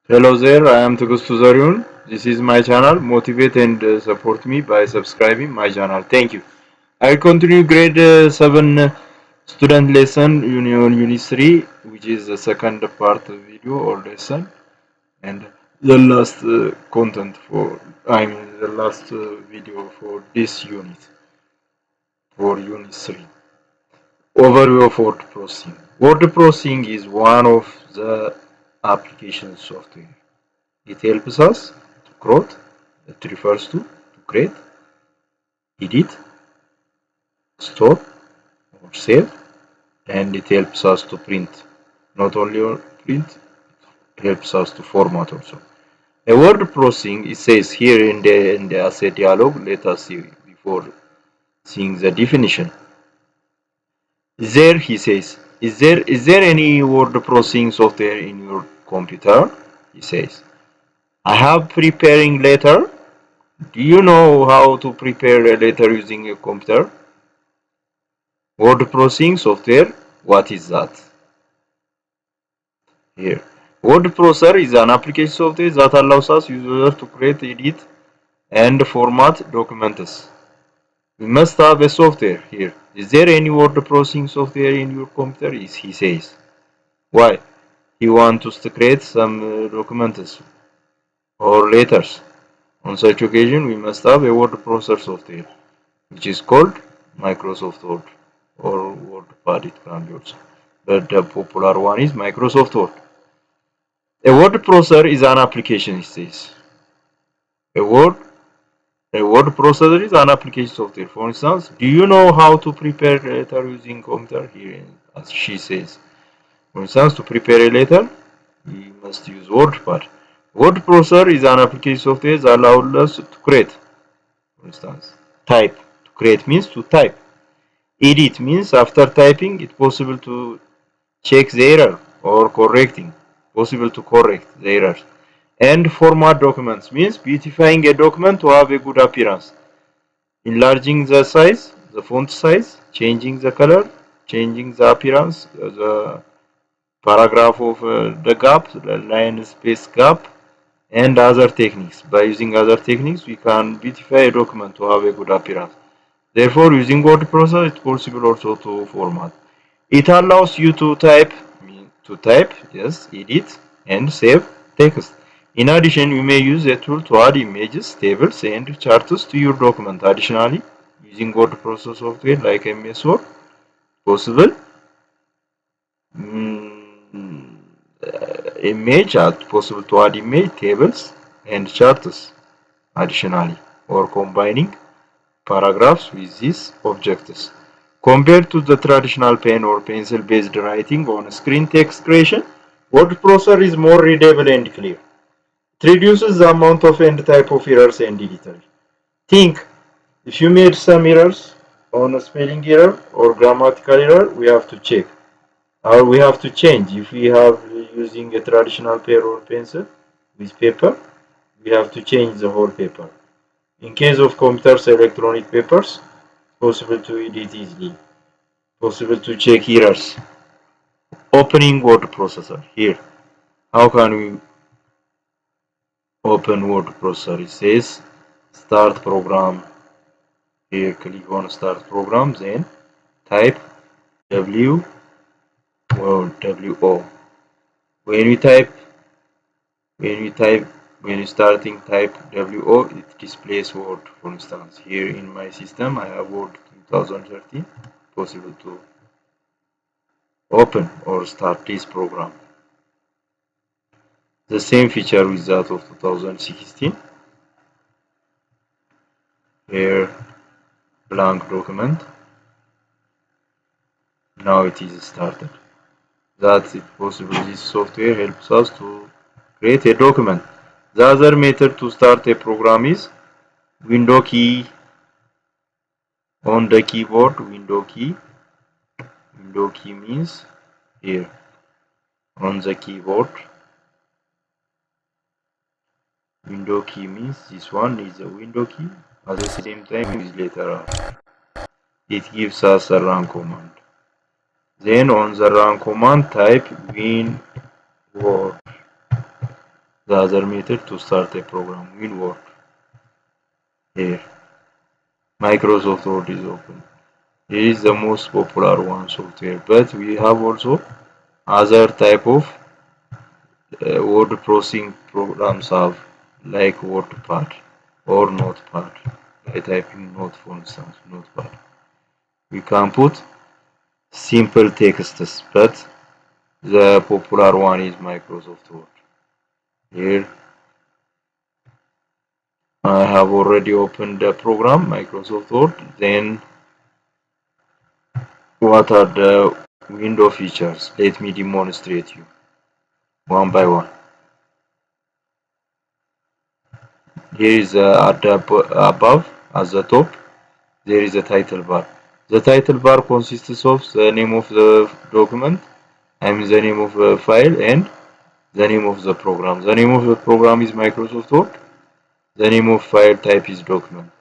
Hello there, I am Tugustu Zaryun. This is my channel. Motivate and support me by subscribing my channel. Thank you. I continue grade 7 student lesson unit 3, which is the second part of video or lesson, and the last content for the last video for this unit, for unit 3. Overview of word processing. Word processing is one of the application software. It helps us to create, it refers to create, edit, store, or save, and it helps us to print. Not only print, it helps us to format also. A word processing, it says here in the asset dialog, let us see before seeing the definition. There he says, is there any word processing software in your computer? He says, I have preparing letter. Do you know how to prepare a letter using a computer? Word processing software, what is that? Here. Word processor is an application software that allows us users to create, edit, and format documents. We must have a software here. Is there any word processing software in your computer? He says. Why? He wants us to create some documents or letters. On such occasion, we must have a word processor software, which is called Microsoft Word or WordPad. It can be also, but the popular one is Microsoft Word. A word processor is an application, it says. A word a word processor is an application software. For instance, do you know how to prepare a letter using computer? Here, as she says. For instance, to prepare a letter, we must use WordPad. Word processor is an application software that allows us to create. For instance, type. To create means to type. Edit means after typing, it's possible to check the error or correcting. Possible to correct the errors. And format documents means beautifying a document to have a good appearance. Enlarging the size, the font size, changing the color, changing the appearance, the paragraph of the gap, the line space gap, and other techniques. By using other techniques, we can beautify a document to have a good appearance. Therefore, using word processor, it's possible also to format. It allows you to type, yes, edit, and save text. In addition, you may use a tool to add images, tables, and charts to your document. Additionally, using word processor software like MS Word, possible mm, image, possible to add image, tables, and charts. Additionally, or combining paragraphs with these objects. Compared to the traditional pen or pencil-based writing on screen text creation, word processor is more readable and clear. It reduces the amount of and type of errors and editing. Think, if you made some errors on a spelling error or grammatical error, we have to check. Or we have to change. If we have using a traditional pen or pencil with paper, we have to change the whole paper. In case of computers, electronic papers, possible to edit easily. Possible to check errors. Opening word processor. Here, how can we open word processor? It says start program. Here, click on start program, then type W or WO. When you type, when you type, when you starting type WO, it displays Word. For instance, here in my system, I have Word 2013. Possible to open or start this program. The same feature with that of 2016. Here, blank document. Now it is started. That's it possible. This software helps us to create a document. The other method to start a program is window key on the keyboard. Window key. Window key means here on the keyboard. Window key means this one is the window key. At the same time is letter R. It gives us a run command. Then on the run command type win word. The other method to start a program will work. Here, Microsoft Word is open. It is the most popular one software, but we have also other type of word processing programs have like WordPad or Notepad. By typing Note, for instance, Notepad. We can put simple texts, but the popular one is Microsoft Word. Here I have already opened the program, Microsoft Word. Then what are the window features? Let me demonstrate you one by one. Here is at the above, at the top, there is a title bar. The title bar consists of the name of the document, I mean the name of the file, and the name of the program. The name of the program is Microsoft Word. The name of file type is document.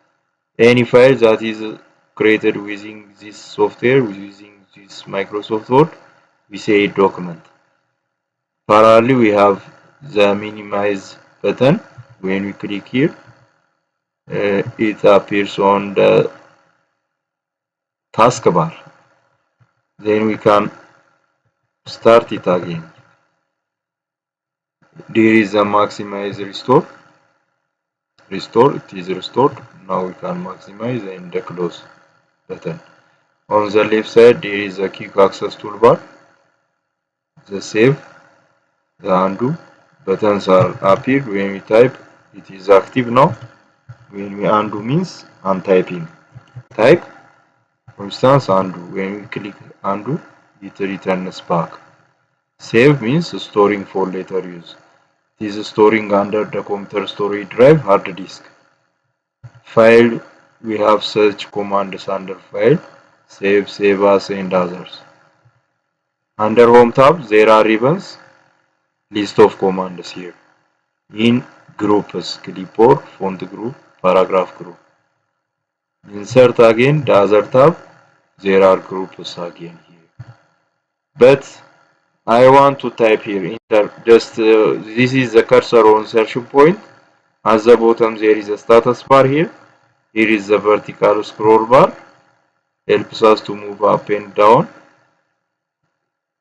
Any file that is created using this software, using this Microsoft Word, we say document. Parallelly, we have the minimize button. When we click here, it appears on the taskbar. Then we can start it again. There is a maximize restore. Restore, it is restored. Now we can maximize and the close button. On the left side, there is a quick access toolbar. The save, the undo buttons are appear when we type. It is active now. When we undo means untyping. Type, for instance, undo. When we click undo, it returns back. Save means storing for later use. It is storing under the computer storage drive hard disk. File, we have search commands under file, save, save as, and others. Under home tab, there are ribbons, list of commands here. In groups, clipboard, font group, paragraph group. Insert again, the other tab, there are groups again here. But I want to type here, this is the cursor on search point. At the bottom there is a status bar here. Here is the vertical scroll bar. Helps us to move up and down.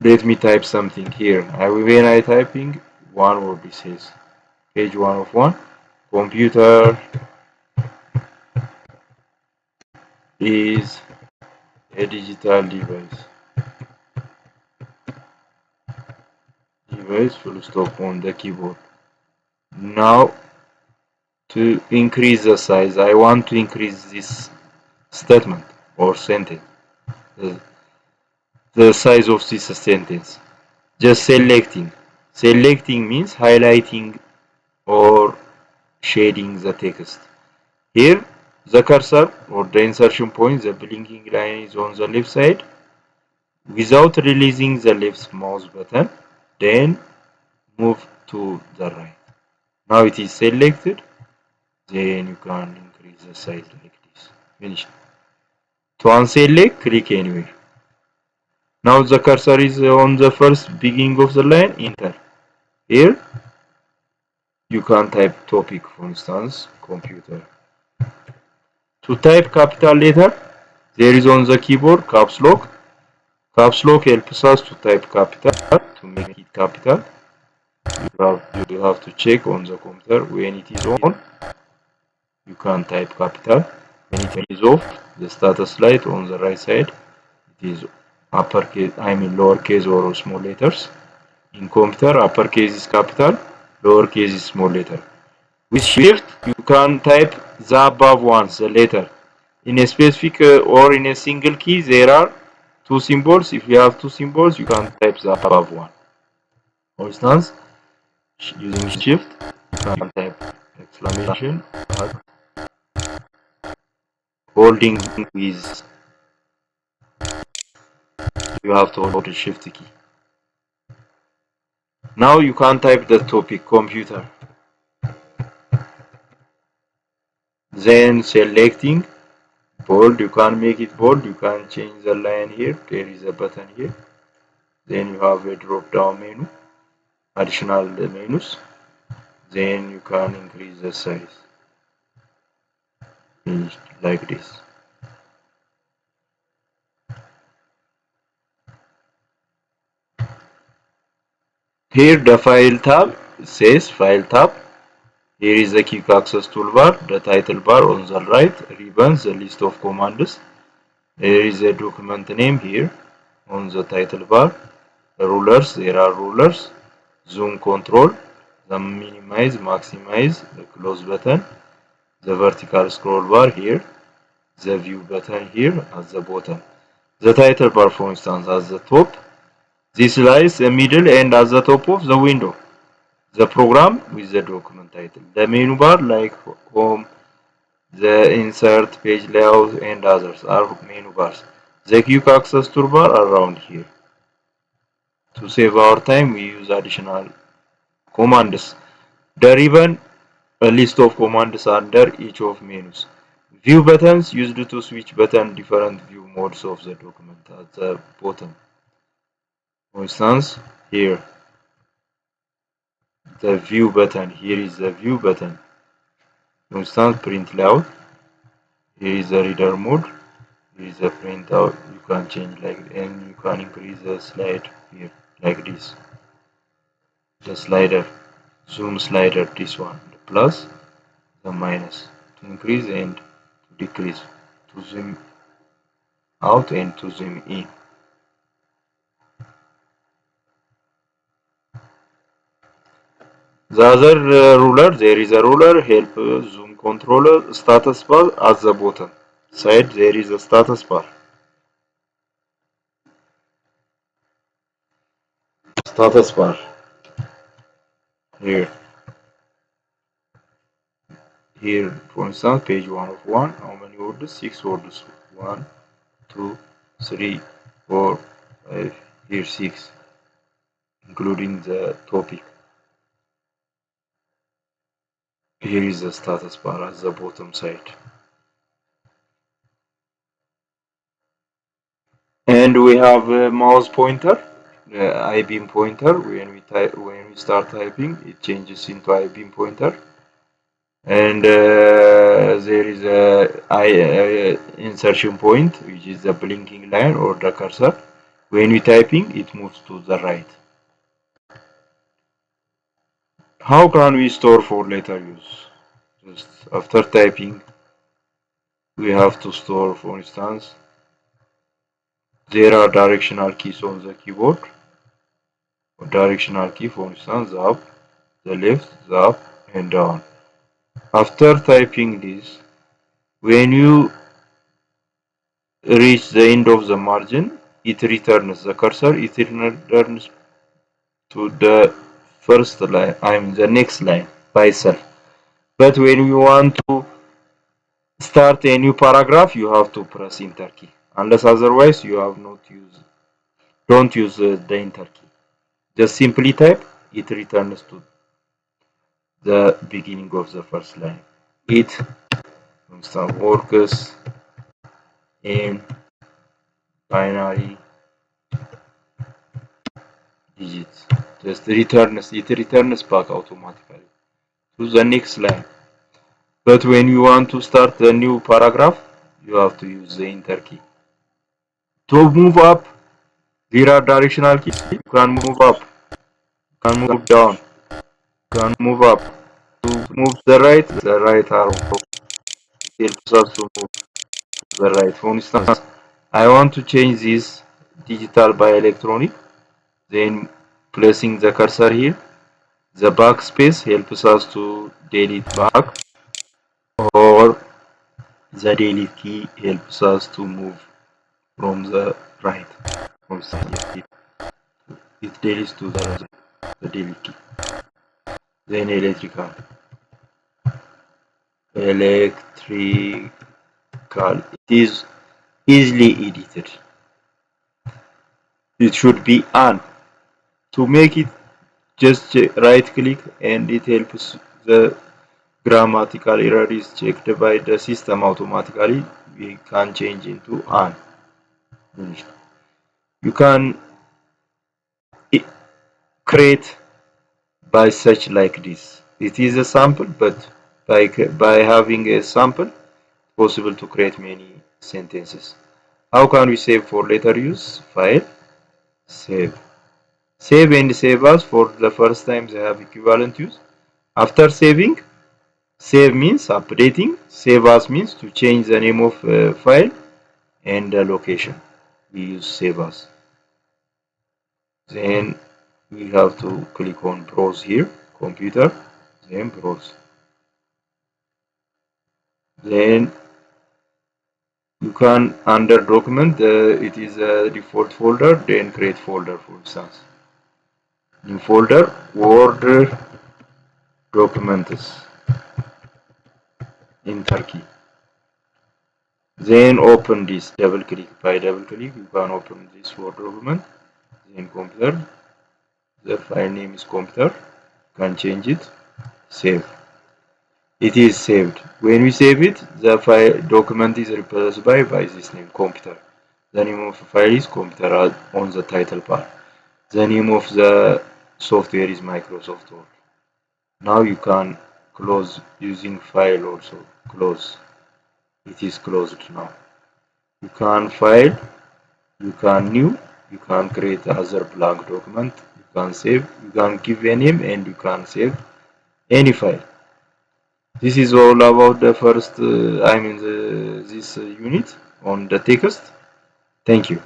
Let me type something here. When I typing, one word it says. Page 1 of 1. Computer is a digital device. Device full stop on the keyboard. Now to increase the size, I want to increase this statement or sentence. The size of this sentence. Just selecting. Selecting means highlighting or shading the text. Here, the cursor or the insertion point, the blinking line is on the left side. Without releasing the left mouse button, then move to the right. Now it is selected, then you can increase the size like this. Finished. To unselect, click anywhere. Now the cursor is on the first beginning of the line, enter. Here, you can type topic, for instance, computer. To type capital letter, there is on the keyboard caps lock. Caps lock helps us to type capital, to make it capital. You have to check on the computer when it is on, you can type capital. When it is off, the status light on the right side, it is uppercase, lowercase or small letters. In computer, uppercase is capital, lowercase is small letter. With shift, you can type the above ones, the letter. In a specific or in a single key, there are two symbols. If you have two symbols, you can type the above one. For instance, using shift, you can type exclamation mark, holding with, you have to hold the shift key. Now you can type the topic computer. Then selecting bold, you can make it bold, you can change the line here, there is a button here. Then you have a drop down menu, additional menus. then you can increase the size like this. Here the file tab says file tab. Here is the quick access toolbar, the title bar on the right, ribbons, the list of commands. There is a document name here on the title bar. The rulers, there are rulers, zoom control, the minimize, maximize, the close button, the vertical scroll bar here, the view button here at the bottom. The title bar, for instance, at the top. This lies the middle and at the top of the window. The program with the document title. The menu bar like home, the insert, page layout and others are menu bars. The quick access toolbar around here. To save our time, we use additional commands. The ribbon, a list of commands under each of menus. View buttons used to switch between different view modes of the document at the bottom. For instance, here, the view button. Here is the view button. For instance, print layout. Here is the reader mode. Here is the printout. You can change like, and you can increase the slide here like this. The slider, zoom slider, this one, the plus, the minus, to increase and to decrease, to zoom out and to zoom in. The other ruler, there is a ruler, help, zoom controller, status bar at the bottom side. There is a status bar. Status bar here. Here, for instance, page 1 of 1. How many words? 6 words. 1, 2, 3, 4, 5. Here 6, including the topic. Here is the status bar at the bottom side. And we have a mouse pointer, I-beam pointer. When we start typing, it changes into I-beam pointer. And there is a insertion point, which is the blinking line or the cursor. When we typing, it moves to the right. How can we store for later use? Just after typing, we have to store, for instance, there are directional keys on the keyboard. Directional key, for instance, the up, the left, the up, and down. After typing this, when you reach the end of the margin, it returns the cursor, it returns to the first line, I mean the next line by itself. But when you want to start a new paragraph, you have to press enter key. Unless otherwise, you have not use, don't use the enter key. Just simply type, it returns to the beginning of the first line. It works in binary digits. Just it returns back automatically to the next line. But when you want to start a new paragraph, you have to use the enter key. To move up, there are directional keys. You can move up, you can move down, you can move up. To move the right arrow helps us to move to the right. For instance, I want to change this digital by electronic, then placing the cursor here. The backspace helps us to delete back, or the delete key helps us to move from the right. From it deletes to the delete key. Then electrical. It is easily edited. It should be on. To make it, just right click and it helps the grammatical error is checked by the system automatically. We can change into on. You can create by search like this. It is a sample, but by having a sample, possible to create many sentences. How can we save for later use? File, save. Save and save as for the first time they have equivalent use. After saving, save means updating, save as means to change the name of file and the location. We use save as. Then we have to click on browse here, computer, then browse. Then you can under document, it is a default folder, then create folder for instance. New folder, Word documents in Turkey. Then open this, double click. By double click, you can open this Word document. Then computer, the file name is computer. You can change it. Save. It is saved. When we save it, the file document is replaced by this name, computer. The name of the file is computer on the title bar. The name of the software is Microsoft Word. Now you can close using file also. Close. It is closed now. You can file, you can new, you can create other blank document, you can save, you can give a name and you can save any file. This is all about the first, this unit on the text. Thank you.